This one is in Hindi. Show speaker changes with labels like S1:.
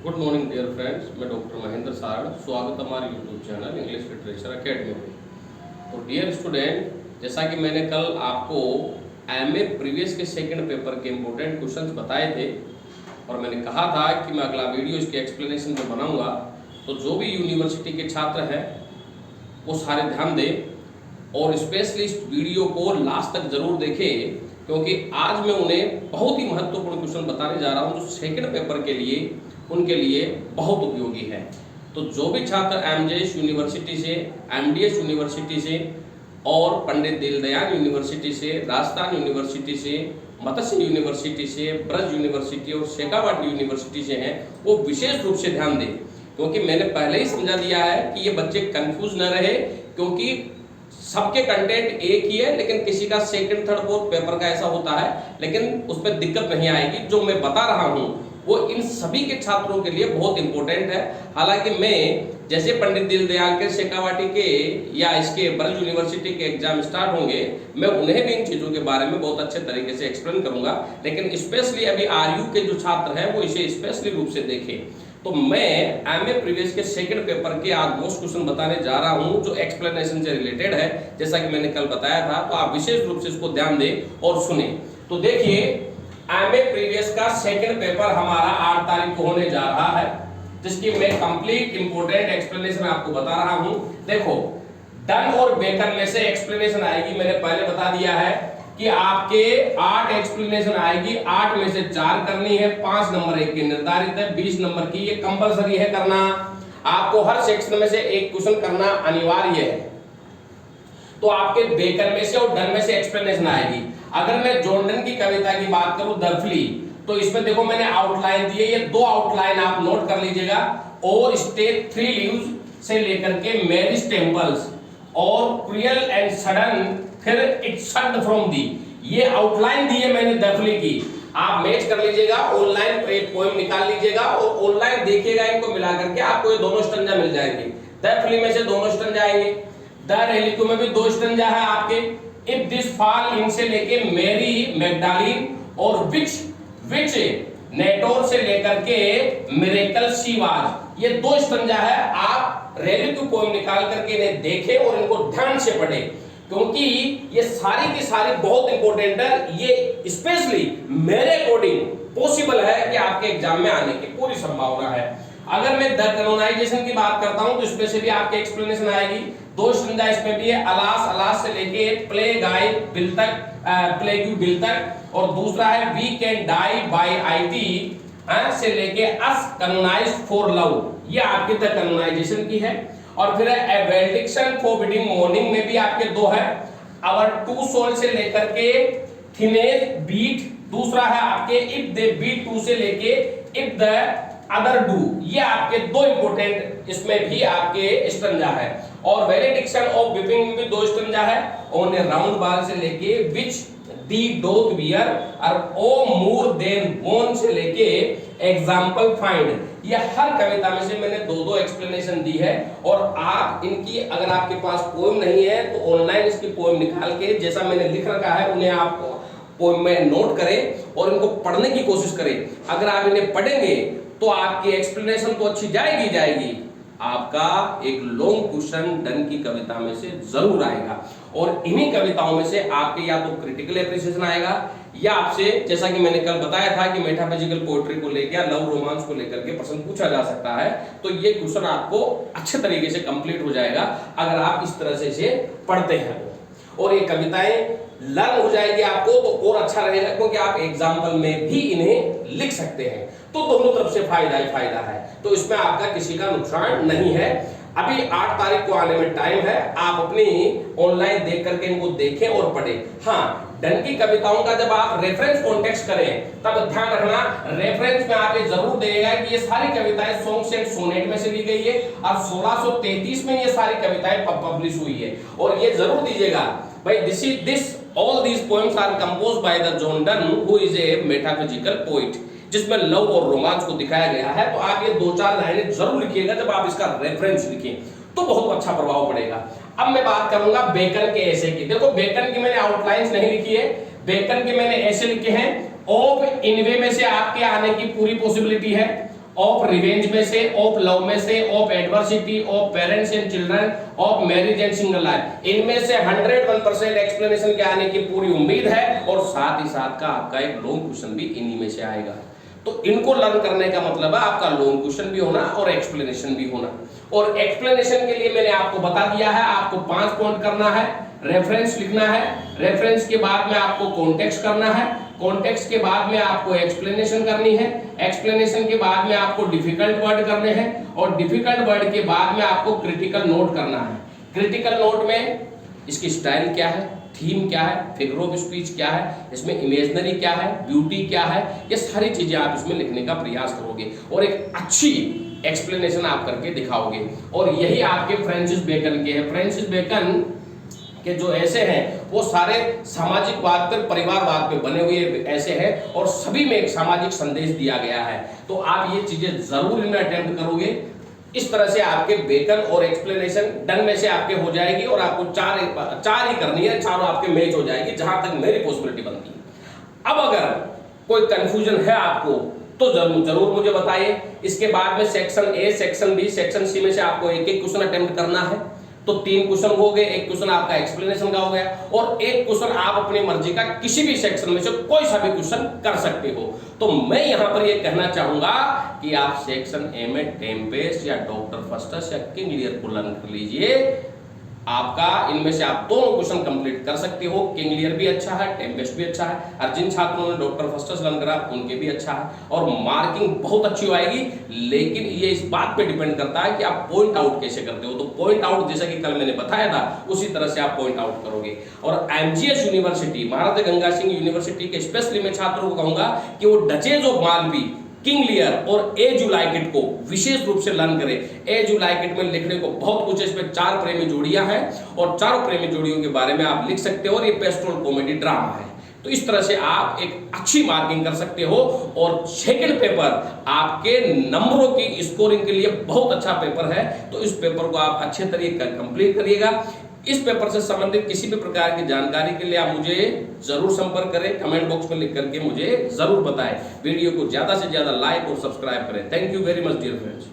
S1: गुड मॉर्निंग डियर फ्रेंड्स, मैं डॉक्टर महेंद्र सारण। स्वागत है हमारे YouTube channel English literature academy में। तो डियर स्टूडेंट, जैसा कि मैंने कल आपको एमए प्रीवियस के सेकंड पेपर के इम्पोर्टेंट क्वेश्चंस बताए थे और मैंने कहा था कि मैं अगला वीडियो इसके एक्सप्लेनेशन जो बनाऊंगा, तो जो भी यूनिवर्सिटी के छात्र हैं वो सारे ध्यान दें और स्पेशली इस वीडियो को लास्ट तक जरूर देखें, क्योंकि आज मैं उन्हें बहुत ही महत्वपूर्ण क्वेश्चन बताने जा रहा हूं जो सेकंड पेपर के लिए उनके लिए बहुत उपयोगी है। तो जो भी छात्र एमजेएस यूनिवर्सिटी से, एमडीएस यूनिवर्सिटी से और पंडित दीनदयाल यूनिवर्सिटी से, राजस्थान यूनिवर्सिटी से, मत्स्य यूनिवर्सिटी से, ब्रज यूनिवर्सिटी और शेखावाटी यूनिवर्सिटी से हैं, वो विशेष रूप से ध्यान दें, क्योंकि मैंने पहले ही समझा दिया है कि ये बच्चे कंफ्यूज न रहे, क्योंकि सबके कंटेंट एक ही है, लेकिन किसी का सेकंड थर्ड फोर्थ पेपर का ऐसा होता है, लेकिन उस पर दिक्कत नहीं आएगी। जो मैं बता रहा हूं वो इन सभी के छात्रों के लिए बहुत इंपॉर्टेंट है। हालांकि मैं जैसे पंडित दीनदयाल के, शेखावाटी के या इसके ब्रज यूनिवर्सिटी के एग्जाम स्टार्ट होंगे, मैं उन्हें भी इन चीजों के बारे में बहुत अच्छे तरीके से एक्सप्लेन करूंगा, लेकिन स्पेशली अभी आरयू के जो छात्र हैं वो इसे स्पेशली रूप से देखें। तो मैं एमए प्रीवियस के सेकंड पेपर के आज मोस्ट क्वेश्चन बताने जा रहा हूं जो एक्सप्लेनेशन से रिलेटेड है, जैसा कि मैंने कल बताया था। तो आप विशेष रूप से इसको ध्यान दें और सुने। तो देखिए, एमए प्रीवियस का सेकंड पेपर हमारा 8 तारीख को होने जा रहा है, जिसकी मैं कंप्लीट इंपोर्टेंट एक्सप्लेनेशन आपको बता रहा हूं। देखो, डन और बेकर में से एक्सप्लेनेशन आएगी। मैंने पहले बता दिया है कि आपके 8 एक्सप्लेनेशन आएगी, 8 में से 4 करनी है, 5 नंबर एक की निर्धारित है, 20 नंबर की ये कंपलसरी है करना। आपको हर सेक्शन में से एक क्वेश्चन करना अनिवार्य है। तो आपके बेकर में से और डन में से एक्सप्लेनेशन आएगी। अगर मैं जॉर्डन की कविता की बात करूं, दर्फली, तो इसमें देखो मैंने आउटलाइन दी है, ये 2 आउटलाइन आप नोट कर लीजिएगा। और स्टेट 3 लीव्स से लेकर के मैरिज टेम्पल्स और क्रूअल एंड सडन, फिर इट शट फ्रॉम दी, ये आउटलाइन दी है मैंने दर्फली की। आप मैच कर लीजिएगा, ऑनलाइन एक पोएम निकाल लीजिएगा और ऑनलाइन देखिएगा, इनको मिला करके आपको ये दोनों स्टंजा मिल जाएंगे। दर्फली में से दोनों स्टंजा आएंगे, द रेलिको में भी 2 स्टंजा है आपके। इफ दिस फॉल इन से लेके मैरी मैग्डालिन और विच नेटोर से लेकर के मिरेकल शी वाज, ये 2 स्टंजा है। आप रेलिको पोएम निकाल करके इन्हें देखें और इनको ध्यान से पढ़ें, क्योंकि ये सारी की सारी बहुत इंपॉर्टेंट है। ये स्पेशली मेरे अकॉर्डिंग पॉसिबल है कि आपके एग्जाम में आने की पूरी संभावना है। अगर मैं द कैनोनाइजेशन की बात करता हूं तो इसमें से भी आपके एक्सप्लेनेशन आएगी। 2 स्टंजा इसमें भी है, अलास से लेके प्ले गाय बिल तक, प्लेग्यू बिल तक, और दूसरा है we can divide it से लेके अस कैनोनाइज्ड फॉर लव, ये आपके द कैनोनाइजेशन की है। और फिर है बेनेडिक्शन फॉरबिडिंग मॉर्निंग में भी आपके 2 है। आवर टू सोल से लेकर के थिनेज बीट, दूसरा है आपके इफ दे बीट टू से लेके इफ द अदर डू, ये आपके 2 इंपोर्टेंट इसमें भी आपके स्टंजा है। और वेलेडिक्शन ऑफ विपिंग में भी 2 स्टंजा है। ऑन ए राउंड बाल से लेके विच दी डोग वियर और ओ मोर देन बोन से लेके एग्जांपल फाइंड, ये हर कविता में से मैंने 2-2 एक्सप्लेनेशन दी है। और आप इनकी, अगर आपके पास पोएम नहीं है तो ऑनलाइन इसकी पोएम निकाल के जैसा मैंने लिख रखा है उन्हें आप पोएम में नोट करें और इनको पढ़ने की कोशिश करें। अगर आप इन्हें पढ़ेंगे तो आपकी एक्सप्लेनेशन तो अच्छी जाएगी, आपका एक लॉन्ग क्वेश्चन डन की कविता में से जरूर आएगा। और इन्हीं कविताओं में से आपके या तो क्रिटिकल एप्रिसिएशन आएगा, या आपसे, जैसा कि मैंने कल बताया था कि मेटाफिजिकल पोएट्री को लेकर या लव रोमांस को लेकर के प्रश्न पूछा जा सकता है, तो ये क्वेश्चन आपको अच्छे तरीके से कंप्लीट हो जाएगा अगर आप इस तरह से इसे पढ़ते हैं। और ये कविताएं लर्न हो जाएगी आपको तो और अच्छा रहेगा, क्योंकि आप एग्जाम्पल में भी इन्हें लिख सकते हैं। तो दोनों तरफ से फायदा ही फायदा है, तो इसमें आपका किसी का नुकसान नहीं है। अभी 8 तारीख को आने में टाइम है, आप अपनी ऑनलाइन देख करके इनको देखें और पढ़ें। हाँ, डन की कविताओं का जब आप रेफरेंस कॉन्टेक्स्ट करें तब ध्यान रखना, रेफरेंस में आप ये जरूर देगा कि ये सारी कविताएं सॉन्ग्स एंड सोनेट में से ली गई है और 1633 में ये सारी कविताएं पब्लिश हुई है। और ये जरूर दीजिएगा भाई, this all these poems are composed by the John Donne who is a metaphysical poet, जिसमें लव और रोमांस को दिखाया गया है। तो आप ये 2-4 लाइनें जरूर लिखिएगा, जब आप इसका रेफरेंस लिखें तो बहुत अच्छा प्रभाव पड़ेगा। अब मैं बात करूंगा बेकन के ऐसे की। देखो, बेकन की मैंने आउटलाइंस नहीं लिखी है, बेकन के मैंने ऐसे लिखे हैं। ऑफ इनवे में से आपके आने की पूरी पॉसिबिलिटी है। ऑफ रिवेंज में से, ऑफ लव में से, of adversity, of parents and children, of marriage and single life, इनमें से 101% एक्सप्लेनेशन के आने की पूरी उम्मीद है और साथ ही साथ का आपका एक लॉन्ग क्वेश्चन भी इन्हीं में से आएगा। तो इनको लर्न करने का मतलब है आपका लॉन्ग क्वेश्चन भी होना और एक्सप्लेनेशन भी होना। और एक्सप्लेनेशन के लिए मैंने आपको बता दिया है, आपको 5 पॉइंट करना है। रेफरेंस लिखना है, रेफरेंस के बाद में आपको कॉन्टेक्स्ट करना है, कॉन्टेक्स्ट के बाद में आपको एक्सप्लेनेशन करनी है, एक्सप्लेनेशन के बाद में आपको डिफिकल्ट वर्ड करने हैं और डिफिकल्ट वर्ड के बाद में आपको क्रिटिकल नोट करना है। क्रिटिकल नोट में इसकी स्टाइल क्या है, थीम क्या है, फिगर ऑफ स्पीच क्या है, इसमें इमेजनरी क्या है, ब्यूटी क्या है, ये सारी चीजें आप इसमें लिखने का प्रयास करोगे और एक अच्छी एक्सप्लेनेशन आप करके दिखाओगे। और यही आपके फ्रांसिस बेकन के हैं। फ्रांसिस बेकन के जो ऐसे हैं वो सारे सामाजिकवाद पर, परिवारवाद पे बने हुए ऐसे हैं और सभी में एक सामाजिक संदेश दिया गया है। तो आप ये चीजें जरूर इनमें अटेम्प्ट करोगे। इस तरह से आपके बेकन और एक्सप्लेनेशन डन में से आपके हो जाएगी और आपको चार ही करनी है, चारों आपके मैच हो जाएगी जहां तक मेरी पॉसिबिलिटी बनती है। अब अगर कोई कंफ्यूजन है आपको तो जरूर मुझे बताइए। इसके बाद में section A, section B, section C में से आपको एक एक क्वेश्चन अटेम्प्ट करना है। तो 3 क्वेश्चन हो गए, एक क्वेश्चन आपका एक्सप्लेनेशन का हो गया और एक क्वेश्चन आप अपनी मर्जी का किसी भी सेक्शन में से कोई सा भी क्वेश्चन कर सकते हो। तो मैं यहां पर ये कहना चाहूंगा कि आप सेक्शन ए में टेम्पेस्ट या डॉक्टर फस्टस या किंग लियर को लर्न कर लीजिए। आपका इनमें से आप दोनों क्वेश्चन कंप्लीट कर सकते हो। किंग लियर भी अच्छा है, टेम्पेस्ट भी अच्छा है और जिन छात्रों ने डॉक्टर फस्टस लर्न करा उनके भी अच्छा है और मार्किंग बहुत अच्छी आएगी। लेकिन ये इस बात पे डिपेंड करता है कि आप पॉइंट आउट कैसे करते हो। तो पॉइंट आउट जैसा कि कल मैंने बताया था उसी तरह से आप पॉइंट आउट करोगे। और एमजीएस यूनिवर्सिटी, महाराजा गंगा सिंह यूनिवर्सिटी के स्पेशली मैं छात्रों को कहूंगा कि वो duchess of Malvi, King Lear और एज यू लाइक इट को विशेष रूप से लर्न करें। एज यू लाइक इट में लिखने को बहुत कुछ है, इसमें 4 प्रेमी जोड़ियां हैं और चारों प्रेमी जोड़ियों के बारे में आप लिख सकते हो और ये पेस्टोरल कॉमेडी ड्रामा है। तो इस तरह से आप एक अच्छी मार्किंग कर सकते हो और सेकंड पेपर आपके नंबरों की स्कोरिंग के लिए बहुत अच्छा पेपर है। तो इस पेपर को आप अच्छे तरीके से कंप्लीट करिएगा। इस पेपर से संबंधित किसी भी प्रकार की जानकारी के लिए आप मुझे जरूर संपर्क करें, कमेंट बॉक्स में लिख करके मुझे जरूर बताएं। वीडियो को ज्यादा से ज्यादा लाइक और सब्सक्राइब करें। Thank you very much dear friends.